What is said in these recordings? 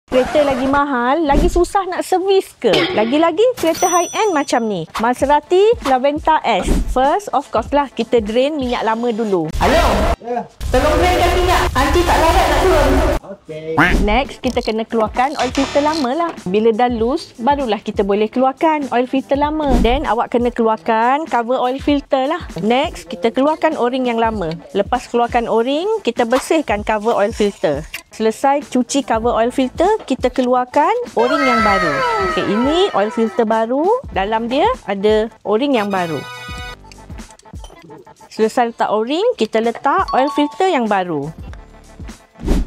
Kereta lagi mahal, lagi susah nak servis ke? Lagi-lagi kereta high-end macam ni. Maserati Laventa S. First, of course lah, kita drain minyak lama dulu. Halo? Ya. Tolong drainkan minyak. Nanti tak larat nak turun. Okey. Next, kita kena keluarkan oil filter lama lah. Bila dah loose, barulah kita boleh keluarkan oil filter lama. Then, awak kena keluarkan cover oil filter lah. Next, kita keluarkan o-ring yang lama. Lepas keluarkan o-ring, kita bersihkan cover oil filter. Selesai cuci cover oil filter, kita keluarkan o-ring yang baru. Okey, ini oil filter baru. Dalam dia ada o-ring yang baru. Selesai letak o-ring, kita letak oil filter yang baru.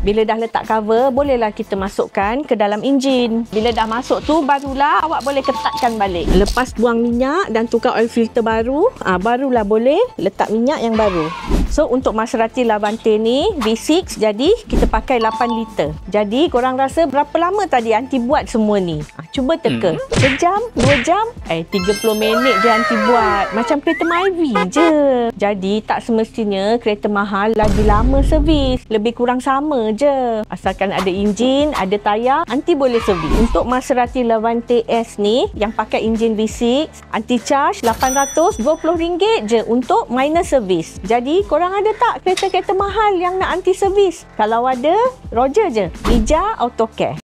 Bila dah letak cover, bolehlah kita masukkan ke dalam enjin. Bila dah masuk tu, barulah awak boleh ketatkan balik. Lepas buang minyak dan tukar oil filter baru, barulah boleh letak minyak yang baru. So, untuk Maserati Lavante ni, V6, jadi kita pakai 8 liter. Jadi, korang rasa berapa lama tadi Aunty buat semua ni? Cuba teka. Sejam? 2 jam? 30 minit je Aunty buat. Macam kereta Myvi je. Jadi, tak semestinya kereta mahal lagi lama servis. Lebih kurang sama je. Asalkan ada enjin, ada tayar, Aunty boleh servis. Untuk Maserati Lavante S ni, yang pakai enjin V6, Aunty charge RM820 je untuk minor servis. Jadi, korang ada tak kereta-kereta mahal yang nak Aunty servis? Kalau ada, Roger je. Bija Auto Care.